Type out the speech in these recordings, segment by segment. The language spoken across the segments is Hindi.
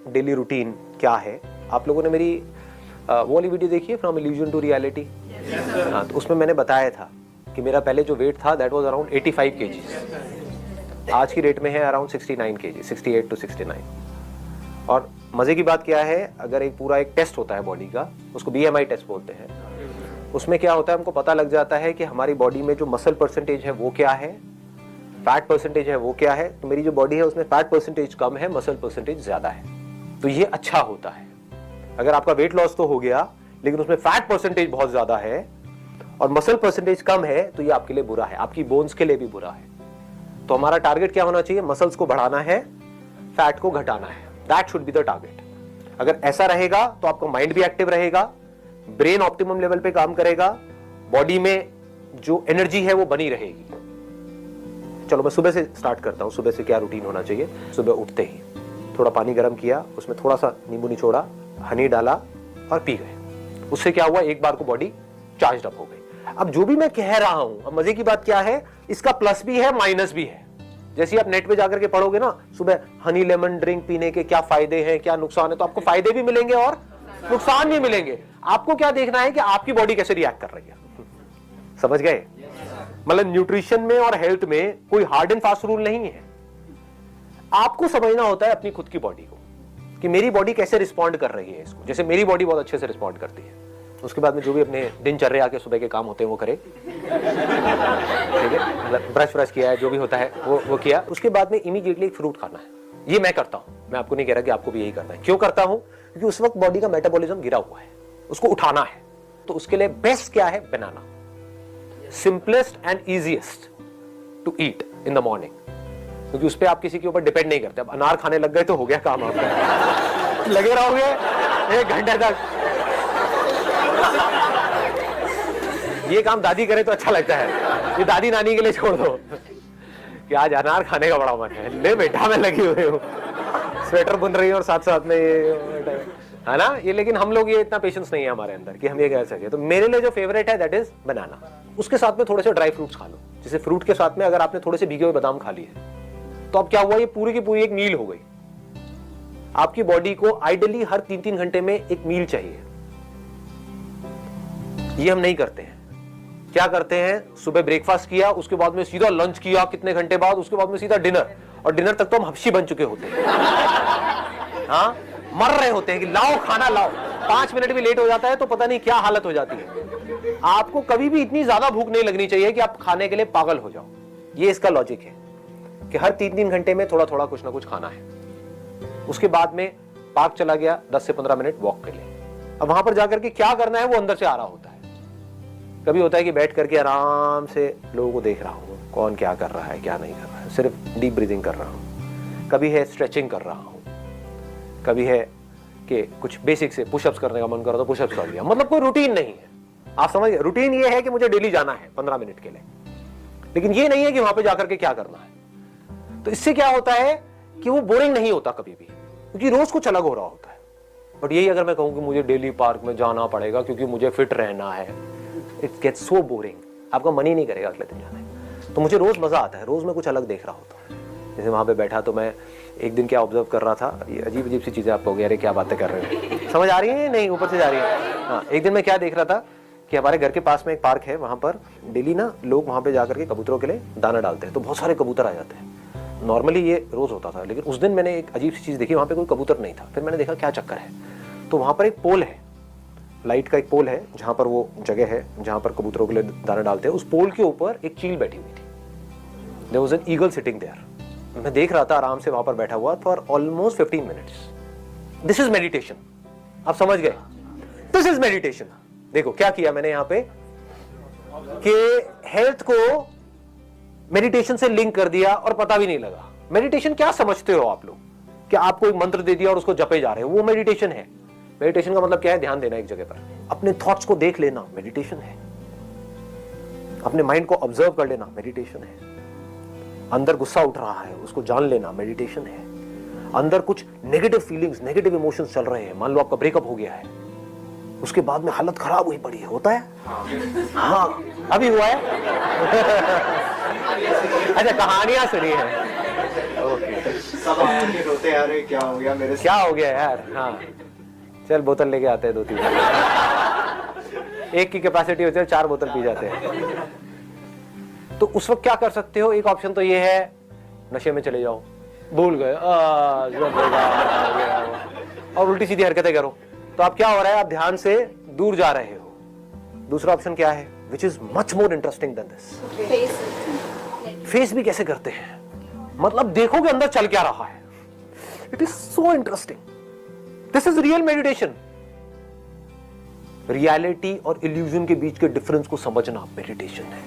डेली रूटीन क्या है। आप लोगों ने मेरी वो वाली वीडियो देखी है, फ्रॉम इल्यूजन टू रियलिटी? हाँ, तो उसमें मैंने बताया था कि मेरा पहले जो वेट था दैट वाज अराउंड 85 kg, आज की डेट में है अराउंड 69 kg, 68 to 69। और मजे की बात क्या है, अगर एक पूरा एक टेस्ट होता है बॉडी का, उसको BMI टेस्ट बोलते हैं, उसमें क्या होता है, हमको पता लग जाता है कि हमारी बॉडी में जो मसल परसेंटेज है वो क्या है, फैट परसेंटेज है वो क्या है। तो मेरी जो बॉडी है उसमें फैट परसेंटेज कम है, मसल परसेंटेज ज्यादा है, तो ये अच्छा होता है। अगर आपका वेट लॉस तो हो गया लेकिन उसमें फैट परसेंटेज बहुत ज्यादा है और मसल परसेंटेज कम है, तो ये आपके लिए बुरा है, आपकी बोन्स के लिए भी बुरा है। तो हमारा टारगेट क्या होना चाहिए, मसल्स को बढ़ाना है, फैट को घटाना है, that should be the target. अगर ऐसा रहेगा तो आपका माइंड भी एक्टिव रहेगा, ब्रेन ऑप्टिमम लेवल पे काम करेगा, बॉडी में जो एनर्जी है वो बनी रहेगी। चलो मैं सुबह से स्टार्ट करता हूं, सुबह से क्या रूटीन होना चाहिए। सुबह उठते ही थोड़ा पानी गर्म किया, उसमें थोड़ा सा नींबू निचोड़ा, हनी डाला और पी गए। उससे क्या हुआ, एक बार को बॉडी चार्ज अप हो गई। अब जो भी मैं कह रहा हूं, अब मजे की बात क्या है, इसका प्लस भी है माइनस भी है। जैसे आप नेट पे जाकर के पढ़ोगे ना, सुबह हनी लेमन ड्रिंक पीने के क्या फायदे हैं, क्या नुकसान है, तो आपको फायदे भी मिलेंगे और नुकसान भी मिलेंगे। आपको क्या देखना है कि आपकी बॉडी कैसे रिएक्ट कर रही है, समझ गए? मतलब न्यूट्रिशन में और हेल्थ में कोई हार्ड एंड फास्ट रूल नहीं है। आपको समझना होता है अपनी खुद की बॉडी को कि मेरी बॉडी कैसे रिस्पॉन्ड कर रही है इसको। जैसे मेरी बॉडी बहुत अच्छे से रिस्पॉन्ड करती है, उसके बाद में जो भी अपने दिनचर्या के सुबह के काम होते हैं वो करे, ठीक है, मतलब ब्रश व्रश किया है, जो भी होता है वो किया। उसके बाद में इमीडिएटली एक फ्रूट खाना है। ये मैं करता हूं, मैं आपको नहीं कह रहा कि आपको भी यही करना है। क्यों करता हूं? क्योंकि उस वक्त बॉडी का मेटाबॉलिज्म गिरा हुआ है, उसको उठाना है। तो उसके लिए बेस्ट क्या है, banana, simplest and easiest to eat in the morning, क्योंकि उस पर आप किसी के ऊपर डिपेंड नहीं करते। अब अनार खाने लग गए तो हो गया काम आपका, लगे रहोगे 1 घंटे तक। ये काम दादी करे तो अच्छा लगता है, ये दादी नानी के लिए छोड़ दो कि आज अनार खाने का बड़ा मन है, ले बेटा मैं लगी हुई हूँ, स्वेटर बुन रही है और साथ साथ में ये है ना ये। लेकिन हम लोग, ये इतना पेशेंस नहीं है हमारे अंदर कि हम ये कह सके। तो मेरे लिए जो फेवरेट है दैट इज बनाना। उसके साथ में थोड़े से ड्राई फ्रूट्स खा लो। जैसे फ्रूट के साथ में अगर आपने थोड़े से भीगे हुए बादाम खा लिए तो अब क्या हुआ, ये पूरी की पूरी एक मील हो गई। आपकी बॉडी को आइडियली हर 3-3 घंटे में एक मील चाहिए। ये हम नहीं करते हैं। क्या करते हैं, सुबह ब्रेकफास्ट किया, उसके बाद में सीधा लंच किया कितने घंटे बाद, उसके बाद में सीधा डिनर, और डिनर तक तो हम हफ्सी बन चुके होते हैं। हाँ, मर रहे होते हैं कि लाओ खाना लाओ। 5 मिनट भी लेट हो जाता है तो पता नहीं क्या हालत हो जाती है। आपको कभी भी इतनी ज्यादा भूख नहीं लगनी चाहिए कि आप खाने के लिए पागल हो जाओ। ये इसका लॉजिक है कि हर 3-3 घंटे में थोड़ा थोड़ा कुछ ना कुछ खाना है। उसके बाद में पार्क चला गया, 10 से 15 मिनट वॉक के लिए। अब वहां पर जाकर के क्या करना है वो अंदर से आ रहा होता है। कभी होता है कि बैठ करके आराम से लोगों को देख रहा हूं, कौन क्या कर रहा है क्या नहीं कर रहा है, सिर्फ डीप ब्रीदिंग कर रहा हूं। कभी है स्ट्रेचिंग कर रहा हूं, कभी है कि कुछ बेसिक से पुशअप्स करने का मन कर रहा तो पुशअप्स कर लिया। मतलब कोई रूटीन नहीं है, आप समझ गए? रूटीन ये है कि मुझे डेली जाना है 15 मिनट के लिए, लेकिन ये नहीं है कि वहां पे जाकर के क्या करना है। तो इससे क्या होता है कि वो बोरिंग नहीं होता कभी भी, क्योंकि रोज कुछ अलग हो रहा होता है। बट यही अगर मैं कहूं कि मुझे डेली पार्क में जाना पड़ेगा क्योंकि मुझे फिट रहना है, इट गेट्स सो बोरिंग, आपका मन ही नहीं करेगा अगले दिन जाने। तो मुझे रोज मजा आता है, रोज मैं कुछ अलग देख रहा होता हूँ। जैसे वहां पे बैठा तो मैं एक दिन क्या ऑब्जर्व कर रहा था, ये अजीब अजीब सी चीजें आप कहोगे अरे क्या बातें कर रहे हो, समझ आ रही है नहीं, ऊपर से जा रही है। हाँ, एक दिन मैं क्या देख रहा था कि हमारे घर के पास में एक पार्क है, वहां पर डेली ना लोग वहां पे जाकर के कबूतरों के लिए दाना डालते हैं, तो बहुत सारे कबूतर आ जाते हैं। नॉर्मली ये रोज होता था, लेकिन उस दिन मैंने एक अजीब सी चीज देखी, वहां पे कोई कबूतर नहीं था। फिर मैंने देखा क्या चक्कर है, तो वहां पर एक पोल है, लाइट का एक पोल है, जहां पर वो जगह है जहां पर कबूतरों के लिए दाना डालते हैं। उस पोल के ऊपर एक चील बैठी हुई थी, there was an eagle sitting there. मैं देख रहा था आराम से वहां पर बैठा हुआ for almost 15 minutes. This is meditation, आप समझ गए? This is meditation. देखो क्या किया मैंने यहां पे कि हेल्थ को मेडिटेशन से लिंक कर दिया और पता भी नहीं लगा। मेडिटेशन क्या समझते हो आप लोग कि आपको एक मंत्र दे दिया और उसको जपे जा रहे हो, वो मेडिटेशन है? मेडिटेशन का मतलब क्या है, ध्यान देना एक जगह पर, अपने थॉट्स को देख लेना मेडिटेशन है, अपने माइंड को ऑब्जर्व कर लेना मेडिटेशन है, अंदर गुस्सा उठ रहा है उसको जान लेना मेडिटेशन है, अंदर कुछ नेगेटिव फीलिंग्स नेगेटिव इमोशंस चल रहे हैं, मान लो आपका ब्रेकअप हो गया है, उसके बाद में हालत खराब हुई पड़ी है, होता है? हाँ, अभी हुआ है। अच्छा, कहानियां सुनी है, ओके। सब आके रोते यार, ये क्या हो गया मेरे साथ? क्या हो गया यार। हाँ चल बोतल लेके आते हैं 2-3, एक की कैपेसिटी होती है 4 बोतल पी जाते हैं। तो उस वक्त क्या कर सकते हो, एक ऑप्शन तो ये है नशे में चले जाओ, भूल गए और उल्टी सीधी हरकतें करो, तो आप क्या हो रहा है, आप ध्यान से दूर जा रहे हो। दूसरा ऑप्शन क्या है, which is much more interesting than this, face भी कैसे करते हैं, मतलब देखो कि अंदर चल क्या रहा है। It is so interesting, this is real meditation. Reality और इल्यूजन के बीच के डिफरेंस को समझना मेडिटेशन है।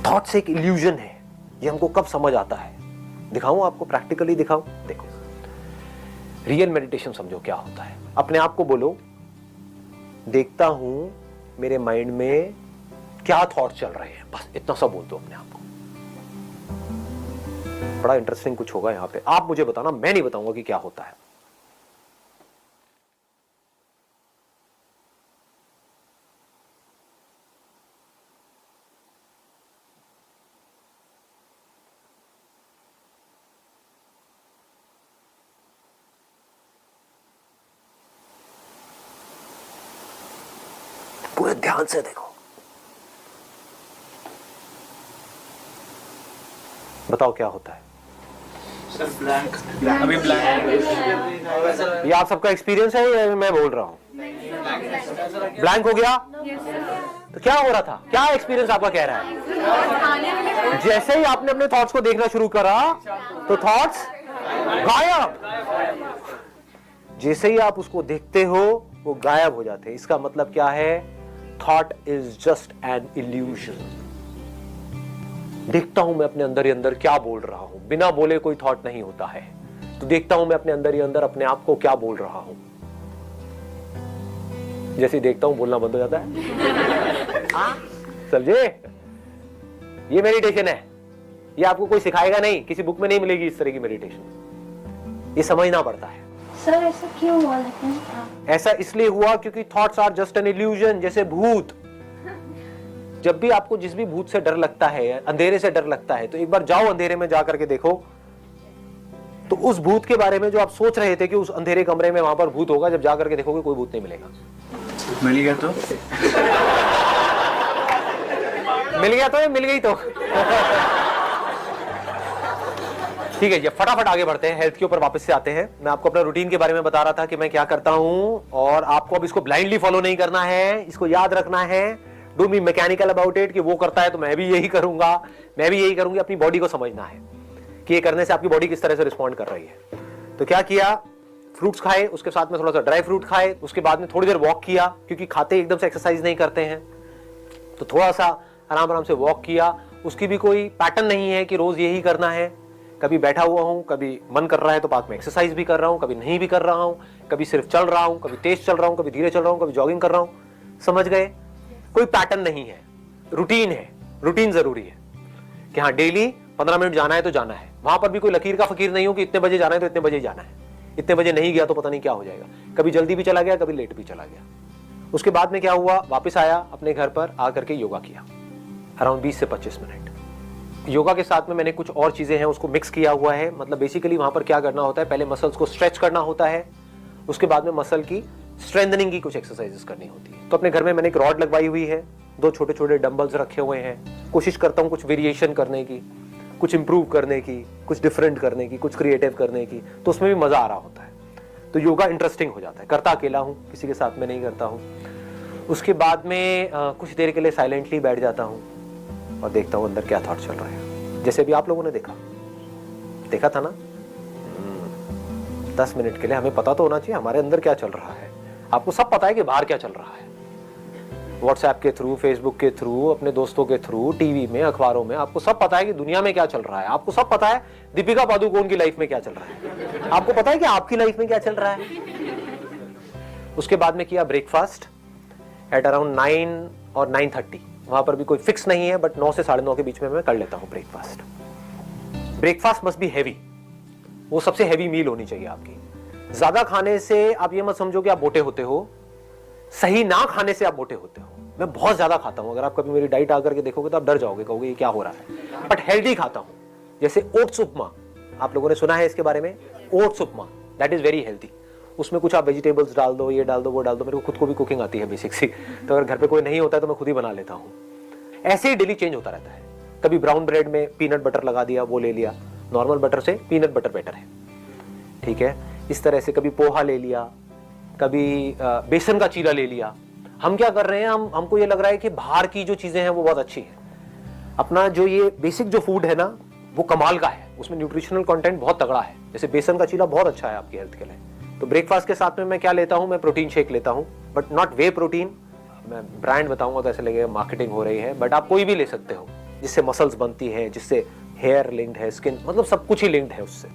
थॉट्स एक इल्यूजन है, ये हमको कब समझ आता है, दिखाऊं आपको, प्रैक्टिकली दिखाऊं। देखो रियल मेडिटेशन समझो क्या होता है। अपने आप को बोलो, देखता हूं मेरे माइंड में क्या थॉट चल रहे हैं, बस इतना सा बोल दो अपने आप को। बड़ा इंटरेस्टिंग कुछ होगा यहां पे, आप मुझे बताना, मैं नहीं बताऊंगा कि क्या होता है। पूरे ध्यान से देखो, बताओ क्या होता है। सर ब्लैंक, अभी ब्लैंक। ये आप सबका एक्सपीरियंस है या मैं बोल रहा हूं? ब्लैंक हो गया तो क्या हो रहा था, क्या एक्सपीरियंस आपका कह रहा है? जैसे ही आपने अपने थॉट्स को देखना शुरू करा तो थॉट्स गायब, जैसे ही आप उसको देखते हो वो गायब हो जाते हैं। इसका मतलब क्या है, thought is just an illusion. देखता हूं मैं अपने अंदर ही अंदर क्या बोल रहा हूं, बिना बोले कोई थॉट नहीं होता है, तो देखता हूं मैं अपने अंदर ही अंदर अपने आप को क्या बोल रहा हूं। जैसे देखता हूं बोलना बंद हो जाता है। समझे, ये मेडिटेशन है, ये आपको कोई सिखाएगा नहीं, किसी बुक में नहीं मिलेगी इस तरह की मेडिटेशन, ये समझना पड़ता है। सर ऐसा क्यों हुआ? लेकिन ऐसा इसलिए हुआ क्योंकि thoughts are just an illusion. जैसे भूत, जब भी आपको जिस भी भूत से डर लगता है, अंधेरे से डर लगता है, तो एक बार जाओ अंधेरे में जा करके देखो, तो उस भूत के बारे में जो आप सोच रहे थे कि उस अंधेरे कमरे में वहां पर भूत होगा, जब जा करके देखोगे कोई भूत नहीं मिलेगा। मिल गया तो मिल गया तो मिल गई तो ठीक है, ये फटाफट आगे बढ़ते हैं, हेल्थ के ऊपर वापस से आते हैं। मैं आपको अपना रूटीन के बारे में बता रहा था कि मैं क्या करता हूं, और आपको अब इसको ब्लाइंडली फॉलो नहीं करना है, इसको याद रखना है। Do be mechanical about it, कि वो करता है तो मैं भी यही करूंगा, मैं भी यही करूंगी। अपनी बॉडी को समझना है कि ये करने से आपकी बॉडी किस तरह से रिस्पॉन्ड कर रही है। तो क्या किया, फ्रूट्स खाए, उसके साथ में थोड़ा सा ड्राई फ्रूट खाए, उसके बाद में थोड़ी देर वॉक किया, क्योंकि खाते एकदम से एक्सरसाइज नहीं करते हैं, तो थोड़ा सा आराम आराम से वॉक किया। उसकी भी कोई पैटर्न नहीं है कि रोज यही करना है, कभी बैठा हुआ हूं, कभी मन कर रहा है तो पार्क में एक्सरसाइज भी कर रहा हूं, कभी नहीं भी कर रहा हूं, कभी सिर्फ चल रहा हूं, कभी तेज चल रहा हूं, कभी धीरे चल रहा हूं, कभी जॉगिंग कर रहा हूं। समझ गए, कोई पैटर्न नहीं है, रूटीन है। रूटीन जरूरी है कि हाँ डेली 15 मिनट जाना है तो जाना है, वहां पर भी कोई लकीर का फकीर नहीं हो कि इतने बजे जाना है तो इतने बजे जाना है, इतने बजे नहीं गया तो पता नहीं क्या हो जाएगा, कभी जल्दी भी चला गया, कभी लेट भी चला गया। उसके बाद में क्या हुआ, वापस आया अपने घर पर, आकर के योगा किया अराउंड 20 से 25 मिनट। योगा के साथ में मैंने कुछ और चीजें हैं उसको मिक्स किया हुआ है। मतलब बेसिकली वहां पर क्या करना होता है, पहले मसल्स को स्ट्रेच करना होता है, उसके बाद में मसल की स्ट्रेंथनिंग की कुछ एक्सरसाइजेस करनी होती है। तो अपने घर में मैंने एक रॉड लगवाई हुई है, 2 छोटे छोटे डंबल्स रखे हुए हैं। कोशिश करता हूँ कुछ वेरिएशन करने की, कुछ इंप्रूव करने की, कुछ डिफरेंट करने की, कुछ क्रिएटिव करने की, तो उसमें भी मजा आ रहा होता है। तो योगा इंटरेस्टिंग हो जाता है। करता अकेला हूँ, किसी के साथ में नहीं करता हूँ। उसके बाद में कुछ देर के लिए साइलेंटली बैठ जाता हूँ और देखता हूँ अंदर क्या थॉट चल रहा है, जैसे भी आप लोगों ने देखा था ना। 10 मिनट के लिए हमें पता तो होना चाहिए हमारे अंदर क्या चल रहा है। आपको सब पता है कि बाहर क्या चल रहा है, व्हाट्सएप के थ्रू, फेसबुक के थ्रू, अपने दोस्तों के थ्रू, टीवी में, अखबारों में, आपको सब पता है कि दुनिया में क्या चल रहा है। आपको सब पता है दीपिका पादुकोण की लाइफ में क्या चल रहा है, आपको पता है कि आपकी लाइफ में क्या चल रहा है। उसके बाद में किया ब्रेकफास्ट एट अराउंड 9 और 9:30। वहां पर भी कोई फिक्स नहीं है, बट 9 से 9:30 के बीच में मैं कर लेता हूं breakfast. Breakfast must be heavy, वो सबसे हैवी मील होनी चाहिए आपकी। ज्यादा खाने से आप ये मत समझो कि आप मोटे होते हो, सही ना खाने से आप मोटे होते हो। मैं बहुत ज्यादा खाता हूं, अगर आप कभी मेरी डाइट आकर के देखोगे तो आप डर जाओगे, कहोगे ये क्या हो रहा है। बट हेल्दी खाता हूं, जैसे ओट्स उपमा, आप लोगों ने सुना है इसके बारे में, oats upma, that is very healthy. उसमें कुछ आप वेजिटेबल्स डाल दो, ये डाल दो, वो डाल दो। मेरे को खुद को भी कुकिंग आती है बेसिक सी, तो अगर घर पे कोई नहीं होता है तो मैं खुद ही बना लेता हूँ। ऐसे ही डेली चेंज होता रहता है। कभी ब्राउन ब्रेड में पीनट बटर लगा दिया, वो ले लिया, नॉर्मल बटर से पीनट बटर बेटर है, ठीक है। इस तरह से कभी पोहा ले लिया, कभी बेसन का चीला ले लिया। हम क्या कर रहे हैं, हमको ये लग रहा है कि बाहर की जो चीजें हैं वो बहुत अच्छी है। अपना जो ये बेसिक जो फूड है ना, वो कमाल का है, उसमें न्यूट्रिशनल कंटेंट बहुत तगड़ा है। जैसे बेसन का चीला बहुत अच्छा है आपकी हेल्थ के लिए। तो ब्रेकफास्ट के साथ में मैं क्या लेता हूँ, मैं प्रोटीन शेक लेता हूँ, बट नॉट वे प्रोटीन। मैं ब्रांड बताऊंगा तो ऐसे लगेगा मार्केटिंग हो रही है, बट आप कोई भी ले सकते हो, जिससे मसल्स बनती है, जिससे हेयर लिंक्ड है, स्किन, मतलब सब कुछ ही लिंक्ड है उससे।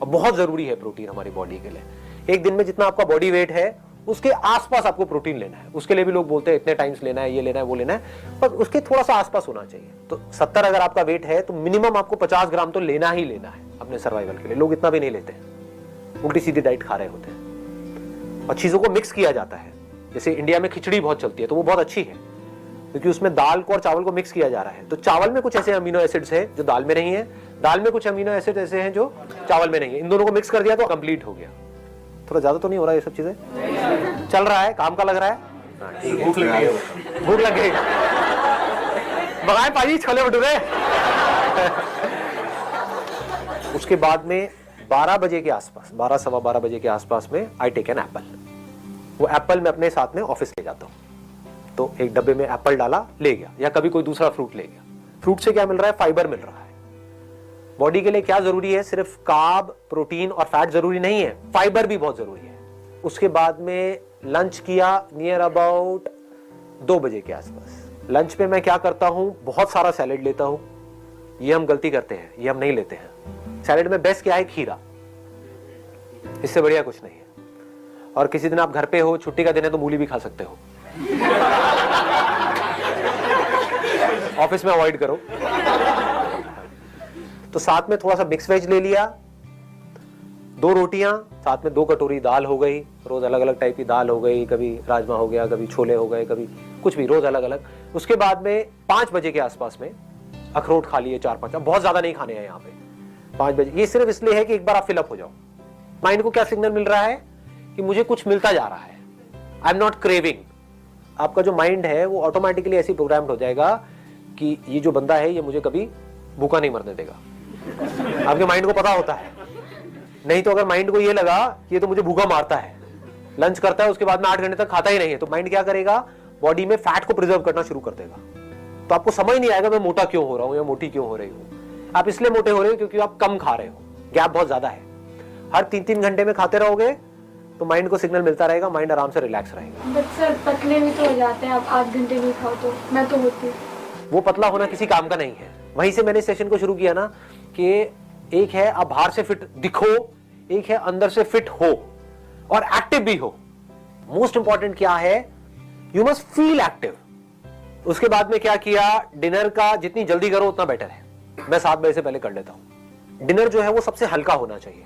और बहुत जरूरी है प्रोटीन हमारी बॉडी के लिए। एक दिन में जितना आपका बॉडी वेट है उसके आसपास आपको प्रोटीन लेना है। उसके लिए भी लोग बोलते हैं इतने टाइम्स लेना है, ये लेना है, वो लेना है, पर उसके थोड़ा सा आसपास होना चाहिए। तो 70 अगर आपका वेट है तो मिनिमम आपको 50 ग्राम तो लेना ही लेना है अपने सर्वाइवल के लिए। लोग इतना भी नहीं लेते हैं, उल्टी सीधी डाइट खा रहे होते हैं। और चीजों को मिक्स किया जाता है। जैसे इंडिया में खिचड़ी बहुत चलती है, तो वो बहुत अच्छी है क्योंकि उसमें दाल को और चावल को मिक्स किया जा रहा है। तो चावल में कुछ ऐसे अमीनो एसिड्स है जो दाल में नहीं है, दाल में कुछ अमीनो एसिड ऐसे हैं जो चावल में नहीं है। इन दोनों को मिक्स कर दिया तो कंप्लीट हो गया। थोड़ा ज्यादा तो नहीं हो रहा ये सब चीजें? चल रहा है, काम का लग रहा है। भूख लग रही है, भूख लग गई, मंगाए पाजी छोले भटूरे। उसके बाद में 12 बजे के आसपास, 12 सवा 12 बजे के आसपास में आई टेक एन एप्पल। वो एप्पल मैं अपने साथ में ऑफिस ले जाता हूँ। तो एक डब्बे में एप्पल डाला, ले गया, या कभी कोई दूसरा फ्रूट ले गया। फ्रूट से क्या मिल रहा है? फाइबर मिल रहा है। बॉडी के लिए क्या जरूरी है? सिर्फ कार्ब, प्रोटीन और फैट जरूरी नहीं है, फाइबर भी बहुत जरूरी है। उसके बाद में लंच किया नियर अबाउट 2 बजे के आसपास। लंच पे मैं क्या करता हूं, बहुत सारा सैलेड लेता हूं। ये हम गलती करते हैं, ये हम नहीं लेते हैं। सैलेड में बेस्ट क्या है? खीरा, इससे बढ़िया कुछ नहीं है। और किसी दिन आप घर पे हो, छुट्टी का दिन है, तो मूली भी खा सकते हो। ऑफिस में अवॉइड करो। तो साथ में थोड़ा सा मिक्स वेज ले लिया, 2 रोटियां, साथ में 2 कटोरी दाल हो गई। रोज अलग अलग टाइप की दाल हो गई, कभी राजमा हो गया, कभी छोले हो गए, कभी कुछ भी, रोज अलग अलग। उसके बाद में 5 बजे के आसपास में अखरोट खा लिए 4-5, बहुत ज्यादा नहीं खाने हैं यहाँ पे। 5 बजे ये सिर्फ इसलिए है कि एक बार आप फिलअप हो जाओ। माइंड को क्या सिग्नल मिल रहा है कि मुझे कुछ मिलता जा रहा है, आई एम नॉट क्रेविंग। आपका जो माइंड है वो ऑटोमेटिकली ऐसी प्रोग्राम्ड हो जाएगा कि ये जो बंदा है ये मुझे कभी भूखा नहीं मरने देगा। आपके माइंड को पता होता है। नहीं तो अगर माइंड को ये लगा कि ये तो मुझे भूखा मारता है, लंच करता है उसके बाद में 8 घंटे तक खाता ही नहीं है, तो माइंड क्या करेगा? बॉडी में फैट को प्रिजर्व करना शुरू कर देगा। तो आपको समझ नहीं आएगा मैं मोटा क्यों हो रहा हूं या मोटी क्यों हो रही हूं। आप इसलिए मोटे हो रहे हो क्योंकि आप कम खा रहे हो, गैप बहुत ज्यादा है। हर 3-3 घंटे में खाते रहोगे तो माइंड को सिग्नल मिलता रहेगा, माइंड आराम से रिलैक्स रहेगा। बट सर पतले भी तो हो जाते हैं, आप 8 घंटे नहीं खाओ तो। मैं तो होती, वो पतला होना किसी काम का नहीं है। वहीं से मैंने सेशन को शुरू किया ना कि एक है आप बाहर से फिट दिखो, एक है अंदर से फिट हो और एक्टिव भी हो। मोस्ट इंपॉर्टेंट क्या है? You must feel active. उसके बाद में क्या किया? डिनर का जितनी जल्दी करो उतना बेटर है। मैं 7 बजे से पहले कर लेता हूं। डिनर जो है वो सबसे हल्का होना चाहिए।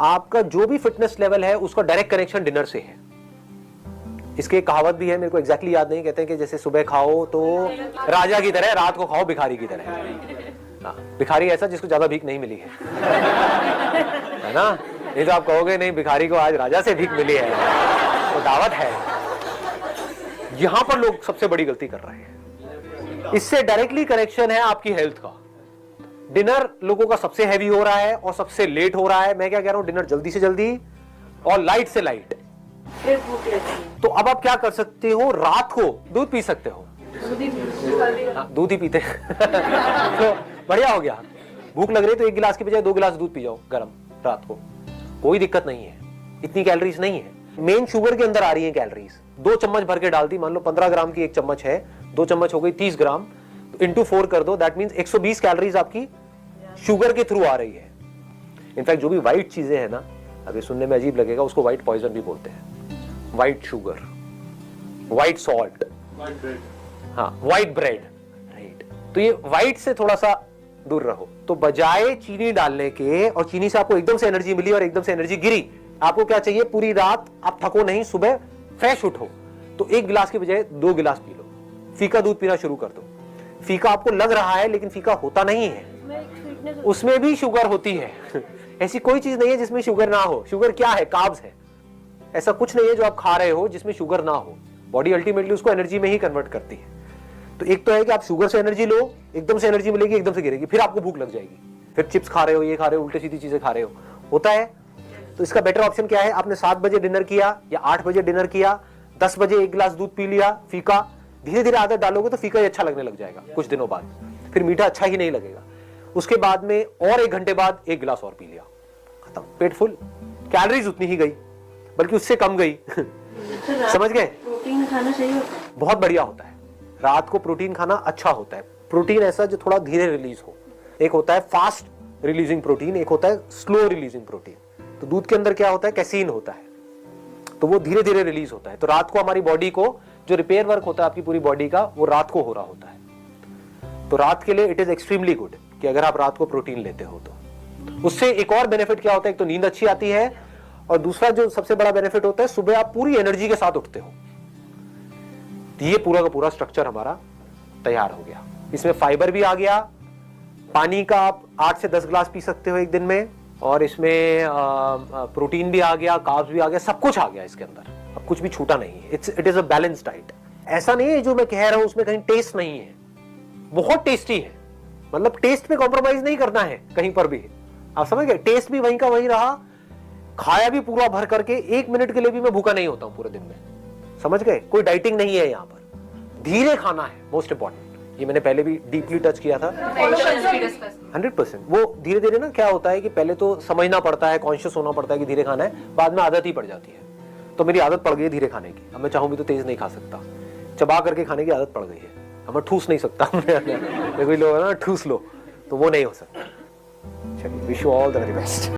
आपका जो भी फिटनेस लेवल है उसका डायरेक्ट कनेक्शन डिनर से है। इसकी एक कहावत भी है, मेरे को एग्जैक्टली याद नहीं, कहते हैं कि जैसे सुबह खाओ तो राजा की तरह, रात को खाओ भिखारी की तरह। भिखारी ऐसा जिसको ज्यादा भीख नहीं मिली है ना? नहीं तो आप कहोगे नहीं भिखारी को आज राजा से भीख मिली है, तो दावत है। यहां पर लोग सबसे बड़ी गलती कर रहे हैं। इससे डायरेक्टली कनेक्शन है आपकी हेल्थ का। डिनर लोगों का सबसे हैवी हो रहा है और सबसे लेट हो रहा है। मैं क्या कह रहा हूं, डिनर जल्दी से जल्दी और लाइट से लाइट। फिर भूख लगती है। तो अब आप क्या कर सकते हो? रात को दूध पी सकते हो। दूध ही पीते तो बढ़िया हो गया। भूख लग रही है तो 1 गिलास की बजाय 2 गिलास दूध पी जाओ गरम रात को, कोई दिक्कत नहीं है। इतनी कैलोरीज नहीं है। मेन शुगर के अंदर आ रही है कैलोरीज। 2 चम्मच भर के डाल दी, मान लो 15 ग्राम की 1 चम्मच है, 2 चम्मच हो गई 30 ग्राम, तो इंटू 4 कर दो, दैट मीन्स 120 कैलोरीज आपकी शुगर के थ्रू आ रही है। इनफैक्ट जो भी व्हाइट चीजें हैं ना, अभी सुनने में अजीब लगेगा, उसको व्हाइट पॉइजन भी बोलते हैं। व्हाइट शुगर, व्हाइट सॉल्ट, हाँ व्हाइट ब्रेड, राइट। तो ये व्हाइट से थोड़ा सा दूर रहो। तो बजाय चीनी डालने के, और चीनी से आपको एकदम से एनर्जी मिली और एकदम से एनर्जी गिरी, आपको क्या चाहिए? पूरी रात आप थको नहीं, सुबह फ्रेश उठो। तो 1 गिलास की बजाय 2 गिलास पी लो। फीका दूध पीना शुरू कर दो। फीका आपको लग रहा है लेकिन फीका होता नहीं है। मैं एक स्वीटनेस उसमें भी शुगर होती है। ऐसी कोई चीज नहीं है जिसमें शुगर ना हो। शुगर क्या है? कार्ब्स है। ऐसा कुछ नहीं है जो आप खा रहे हो जिसमें शुगर ना हो। बॉडी अल्टीमेटली उसको एनर्जी में ही कन्वर्ट करती है। तो एक तो है कि आप शुगर से एनर्जी लो, एकदम से एनर्जी मिलेगी, एकदम से गिरेगी, फिर आपको भूख लग जाएगी, फिर चिप्स खा रहे हो, ये खा रहे हो, उल्टी सीधी चीजें खा रहे हो, होता है। तो इसका बेटर ऑप्शन क्या है? आपने 7 बजे डिनर किया या 8 बजे डिनर किया, 10 बजे 1 गिलास दूध पी लिया, फीका। धीरे धीरे आदत डालोगे तो फीका ही अच्छा लगने लग जाएगा कुछ दिनों बाद, फिर मीठा अच्छा ही नहीं लगेगा। उसके बाद में और 1 घंटे बाद 1 गिलास और पी लिया, खत्म, पेट फुल। कैलोरीज उतनी ही गई, बल्कि उससे कम गई। समझ गए? प्रोटीन खाना सही होता है। बहुत बढ़िया होता है। रात को प्रोटीन खाना अच्छा होता है। प्रोटीन ऐसा जो थोड़ा धीरे रिलीज हो। एक होता है फास्ट रिलीजिंग प्रोटीन, एक होता है स्लो रिलीजिंग प्रोटीन। तो दूध के अंदर क्या होता है? कैसीन होता है, तो वो धीरे धीरे रिलीज होता है। तो रात को हमारी बॉडी को जो रिपेयर वर्क होता है आपकी पूरी बॉडी का, वो रात को हो रहा होता है। तो रात के लिए इट इज एक्सट्रीमली गुड कि अगर आप रात को प्रोटीन लेते हो तो। उससे एक और बेनिफिट क्या होता है? एक तो नींद अच्छी आती है, और दूसरा जो सबसे बड़ा बेनिफिट होता है, सुबह आप पूरी एनर्जी के साथ उठते हो। तो ये पूरा का पूरा स्ट्रक्चर हमारा तैयार हो गया। इसमें फाइबर भी आ गया, पानी का आप 8 से 10 गिलास पी सकते हो एक दिन में, और इसमें प्रोटीन भी आ गया, कार्ब्स भी आ गया, सब कुछ आ गया इसके अंदर। अब कुछ भी छूटा नहीं है। It is a balance diet. ऐसा नहीं है जो मैं कह रहा हूं उसमें कहीं टेस्ट नहीं है, बहुत टेस्टी है। मतलब टेस्ट पे कॉम्प्रोमाइज नहीं करना है कहीं पर भी। आप समझ गए? टेस्ट भी वहीं का वहीं रहा, खाया भी पूरा भर करके, 1 मिनट के लिए भी मैं भूखा नहीं होता हूं पूरे दिन में। समझ गए? कोई डाइटिंग नहीं है यहाँ पर। धीरे खाना है मोस्ट इंपॉर्टेंट। ये मैंने पहले भी डीपली टच किया था। 100%। वो धीरे धीरे ना क्या होता है कि पहले तो समझना पड़ता है, कॉन्शियस होना पड़ता है कि धीरे खाना है, बाद में आदत ही पड़ जाती है। तो मेरी आदत पड़ गई है धीरे खाने की। अब मैं चाहूं भी तो तेज नहीं खा सकता, चबा करके खाने की आदत पड़ गई है। अब मैं ठूस नहीं सकता। कोई लोग ना ठूस लो, तो वो नहीं हो सकता। चलिए, wish you all the very best.